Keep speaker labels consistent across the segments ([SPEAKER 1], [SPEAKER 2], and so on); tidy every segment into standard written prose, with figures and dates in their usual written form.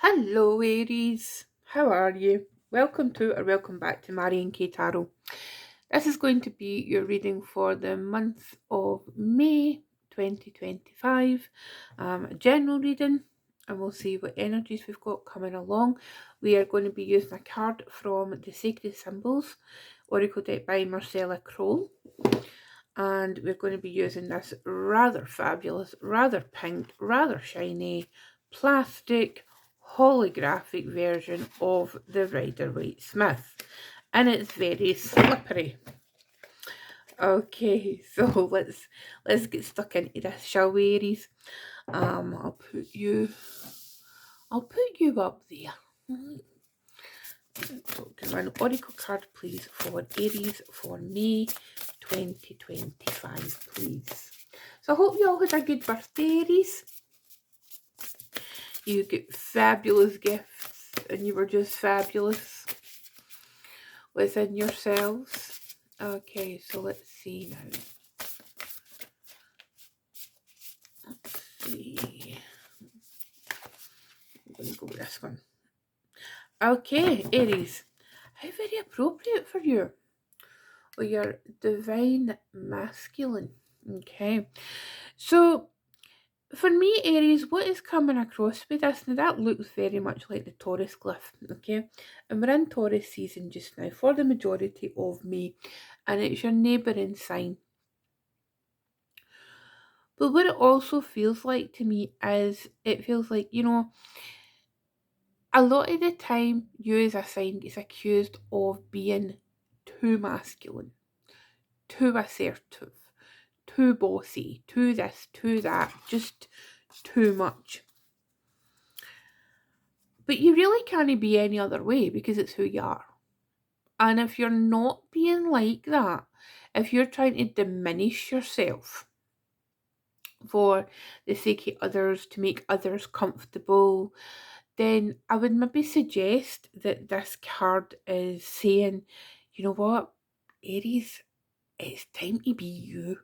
[SPEAKER 1] Hello, Aries. How are you? Welcome back to Marion K Tarot. This is going to be your reading for the month of May 2025. A general reading, and we'll see what energies we've got coming along. We are going to be using a card from the Sacred Symbols Oracle deck by Marcella Kroll. And we're going to be using this rather fabulous, rather pink, rather shiny, plastic, holographic version of the Rider-Waite Smith. And it's very slippery. Okay, so let's get stuck into this, shall we, Aries? I'll put you up there. So can an oracle card please for Aries for May 2025, please. So I hope you all had a good birthday, Aries. You get fabulous gifts and you were just fabulous within yourselves. Okay, so let's see now. Let's see. I'm going to go with this one. Okay, Aries. How very appropriate for you. Well, your divine masculine. Okay. So for me, Aries, what is coming across with this? Now that looks very much like the Taurus glyph, okay? And we're in Taurus season just now for the majority of May, and it's your neighbouring sign. But what it also feels like to me is it feels like, a lot of the time you as a sign gets accused of being too masculine, too assertive, too bossy, too this, too that, just too much. But you really can't be any other way because it's who you are. And if you're not being like that, if you're trying to diminish yourself for the sake of others, to make others comfortable, then I would maybe suggest that this card is saying, you know what, Aries, it's time to be you.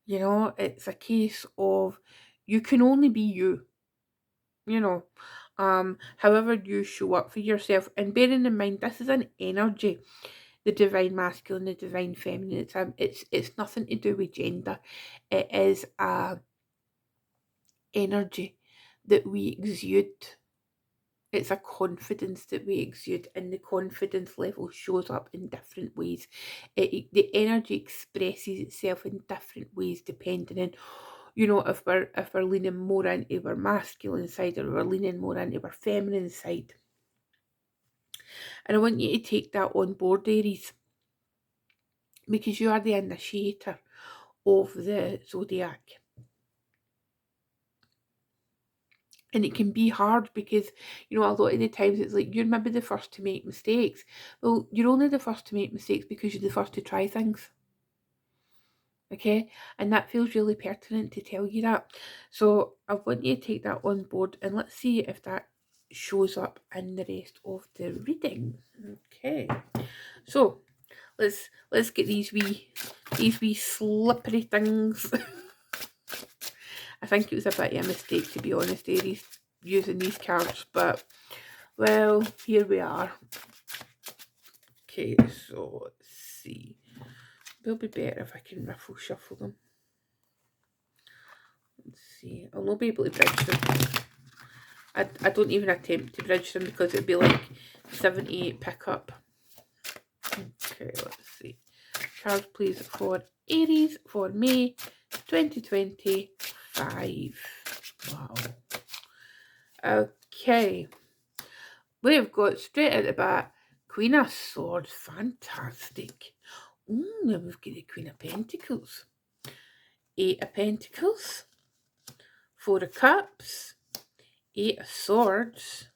[SPEAKER 1] It's a case of you can only be you. However you show up for yourself, and bearing in mind this is an energy, the divine masculine, the divine feminine. It's nothing to do with gender. It is a energy that we exude. It's a confidence that we exude, and the confidence level shows up in different ways. The energy expresses itself in different ways depending on, if we're leaning more into our masculine side or we're leaning more into our feminine side. And I want you to take that on board, Aries, because you are the initiator of the zodiac. And it can be hard because, a lot of the times it's like you're maybe the first to make mistakes. Well, you're only the first to make mistakes because you're the first to try things. Okay? And that feels really pertinent to tell you that. So I want you to take that on board and let's see if that shows up in the rest of the reading. Okay. So let's get these wee slippery things. I think it was a bit of a mistake, to be honest, Aries, using these cards, but well, here we are. Okay, so let's see. It'll be better if I can ruffle shuffle them. Let's see. I'll not be able to bridge them. I don't even attempt to bridge them because it'd be like 78 pickup. Okay, let's see. Cards please for Aries for May 2025. Wow. Okay. We've got straight at the bat Queen of Swords. Fantastic. Then we've got the Queen of Pentacles. 8 of Pentacles. 4 of Cups. 8 of Swords.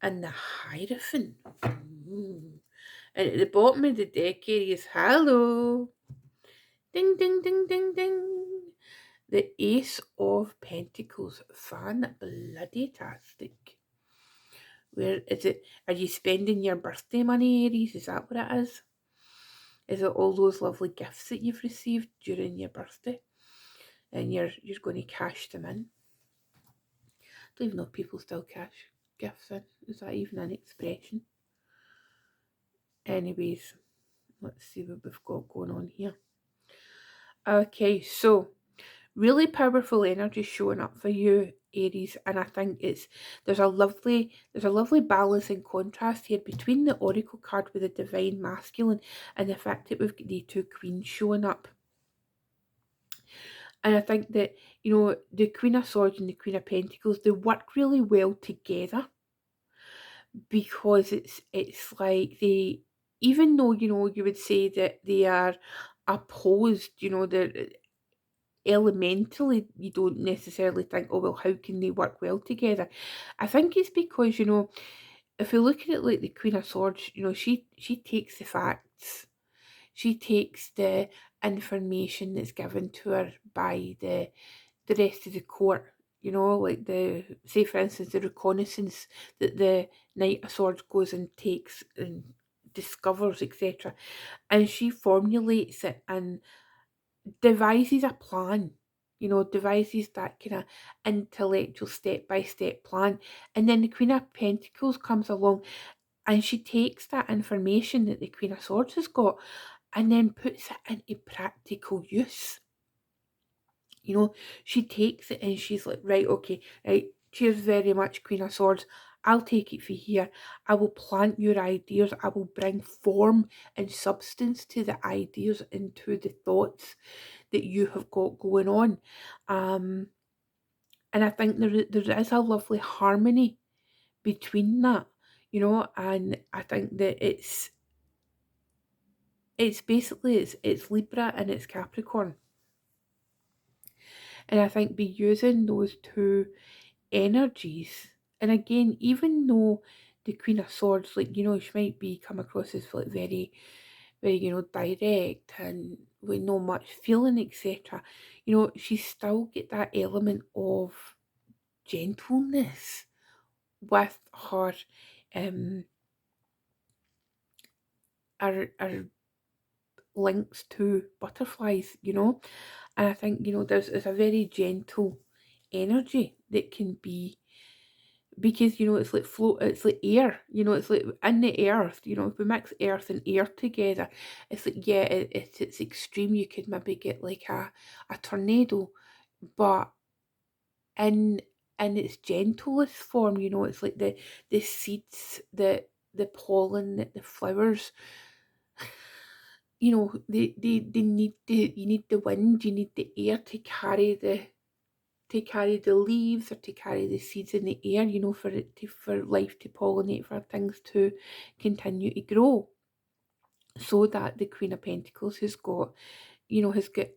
[SPEAKER 1] And the Hierophant. And at the bottom of the deck is hello. Ding, ding, ding, ding, ding. The Ace of Pentacles. Fan-bloody-tastic. Where is it? Are you spending your birthday money, Aries? Is that what it is? Is it all those lovely gifts that you've received during your birthday? And you're going to cash them in? don't even know if people still cash gifts in. Is that even an expression? Anyways, let's see what we've got going on here. Okay, so really powerful energy showing up for you, Aries, and I think there's a lovely balance and contrast here between the Oracle card with the divine masculine and the fact that we've got the two queens showing up. And I think that, the Queen of Swords and the Queen of Pentacles, they work really well together, because it's like they, even though, you would say that they are opposed, they're elementally, you don't necessarily think, oh well, how can they work well together? I think it's because, if you look at it like the Queen of Swords, she takes the facts, she takes the information that's given to her by the rest of the court, like say for instance the reconnaissance that the Knight of Swords goes and takes and discovers, etc. And she formulates it and devises a plan, devises that kind of intellectual step-by-step plan. And then the Queen of Pentacles comes along and she takes that information that the Queen of Swords has got and then puts it into practical use. She takes it and she's like, right, okay, right, cheers very much, Queen of Swords. I'll take it for here. I will plant your ideas. I will bring form and substance to the ideas and to the thoughts that you have got going on. And I think there is a lovely harmony between that, and I think that it's basically it's Libra and it's Capricorn. And I think by using those two energies, and again, even though the Queen of Swords, like, she might be come across as like very, very, direct and with no much feeling, etc. She still get that element of gentleness with her, um, her links to butterflies, and I think, there's a very gentle energy that can be, because it's like float, it's like air, it's like in the earth, if we mix earth and air together, it's like, yeah, it's extreme. You could maybe get like a tornado, but in its gentlest form, it's like the seeds, the pollen, the flowers, they need you need the wind, you need the air to carry the leaves or to carry the seeds in the air, for life to pollinate, for things to continue to grow. So that the Queen of Pentacles has got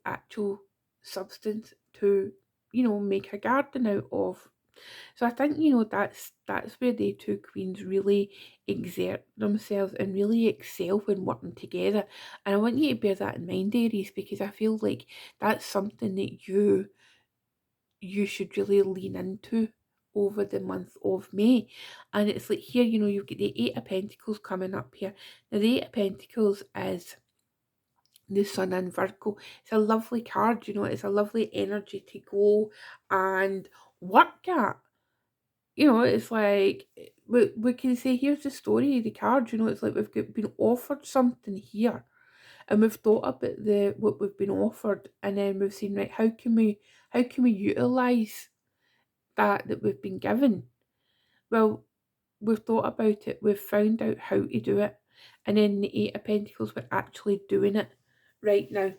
[SPEAKER 1] actual substance to, make a garden out of. So I think, that's where the two queens really exert themselves and really excel when working together. And I want you to bear that in mind, Aries, because I feel like that's something that you should really lean into over the month of May. And it's like here, you've got the Eight of Pentacles coming up here. Now the Eight of Pentacles is the Sun in Virgo. It's a lovely card, it's a lovely energy to go and work at. It's like, we can say, here's the story of the card, it's like been offered something here, and we've thought about what we've been offered, and then we've seen, right, how can we utilize that we've been given. Well, we've thought about it, we've found out how to do it, and then the Eight of Pentacles, we're actually doing it right now.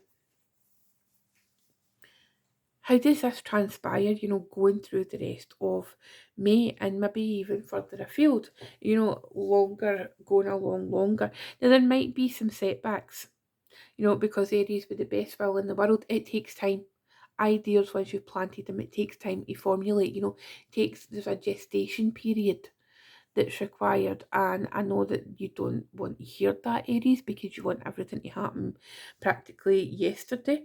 [SPEAKER 1] How does this transpire, going through the rest of May and maybe even further afield, going along longer? Now, there might be some setbacks, because Aries, with the best will in the world, it takes time. Ideas, once you've planted them, it takes time to formulate, there's a gestation period that's required, and I know that you don't want to hear that, Aries, because you want everything to happen practically yesterday.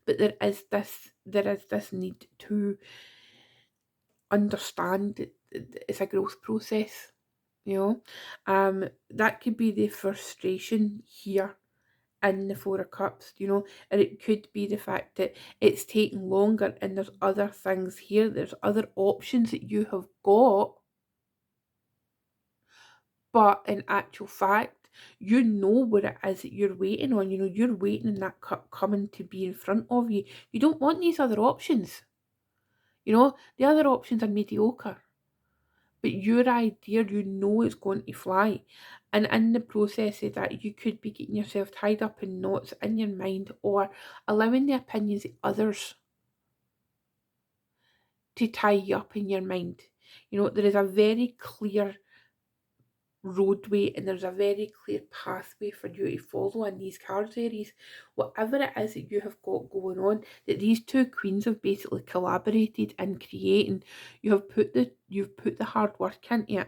[SPEAKER 1] But there is this need to understand that it's a growth process, that could be the frustration here in the Four of Cups, or it could be the fact that it's taking longer and there's other things here, there's other options that you have got, but in actual fact, you know what it is that you're waiting on. You're waiting on that cup coming to be in front of you. You don't want these other options. The other options are mediocre. But your idea, it's going to fly. And in the process of that, you could be getting yourself tied up in knots in your mind, or allowing the opinions of others to tie you up in your mind. There is a very clear roadway and there's a very clear pathway for you to follow in these cards, Aries. Whatever it is that you have got going on, that these two queens have basically collaborated in creating, you've put the hard work into it.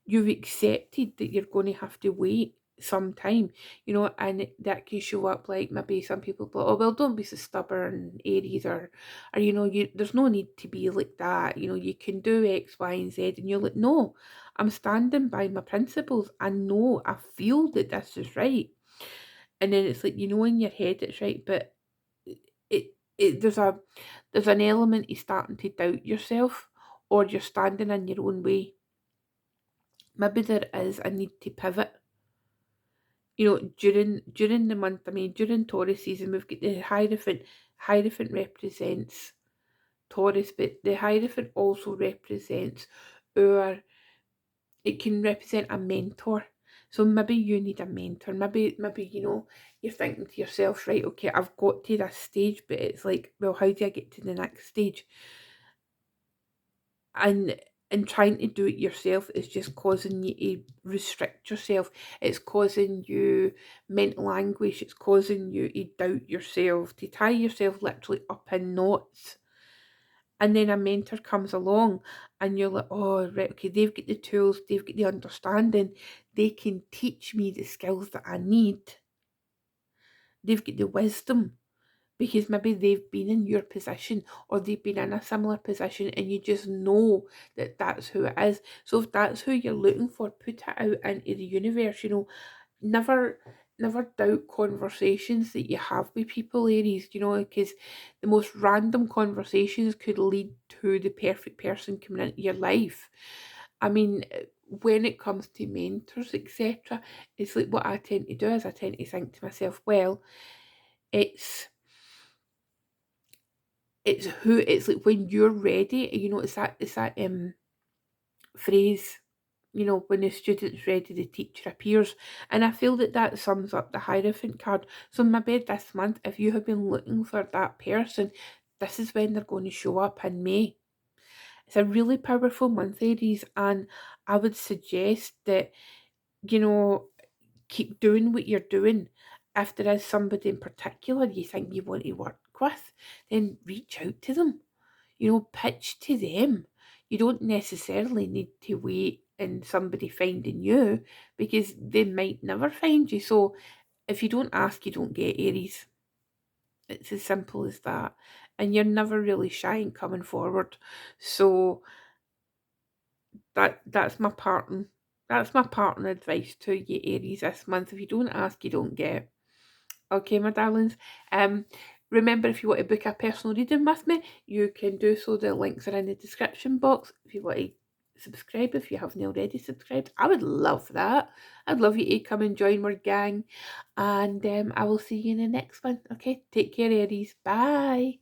[SPEAKER 1] You've accepted that you're going to have to wait some time, and that can show up like maybe some people go, oh well, don't be so stubborn, Aries, or there's no need to be like that, you can do X, Y, and Z, and you're like, no, I'm standing by my principles. I know, I feel that this is right, and then it's like, in your head it's right, but there's an element of starting to doubt yourself, or you're standing in your own way. Maybe there is a need to pivot. During the month, I mean, during Taurus season, we've got the Hierophant. Hierophant represents Taurus, but the Hierophant also represents our, it can represent a mentor. So maybe you need a mentor. Maybe, you're thinking to yourself, right, okay, I've got to this stage, but it's like, well, how do I get to the next stage? And trying to do it yourself is just causing you to restrict yourself. It's causing you mental anguish. It's causing you to doubt yourself, to tie yourself literally up in knots. And then a mentor comes along and you're like, oh, right, okay, they've got the tools, they've got the understanding, they can teach me the skills that I need. They've got the wisdom, because maybe they've been in your position or they've been in a similar position, and you just know that that's who it is. So if that's who you're looking for, put it out into the universe. Never doubt conversations that you have with people, Aries, because the most random conversations could lead to the perfect person coming into your life. I mean, when it comes to mentors, etc., it's like, what I tend to do is I tend to think to myself, well, it's it's like when you're ready, it's that phrase, when the student's ready, the teacher appears. And I feel that that sums up the Hierophant card. So maybe this month, if you have been looking for that person, this is when they're going to show up in May. It's a really powerful month, Aries, and I would suggest that, you know, keep doing what you're doing. If there is somebody in particular you think you want to work with, then reach out to them. Pitch to them. You don't necessarily need to wait and somebody finding you, because they might never find you. So if you don't ask, you don't get, Aries. It's as simple as that. And you're never really shy in coming forward. So that's my parting advice to you, Aries, this month. If you don't ask, you don't get. Okay, my darlings. Remember, if you want to book a personal reading with me, you can do so. The links are in the description box. If you want to subscribe, if you haven't already subscribed, I would love that. I'd love you to come and join our gang. And I will see you in the next one. Okay, take care, Aries. Bye.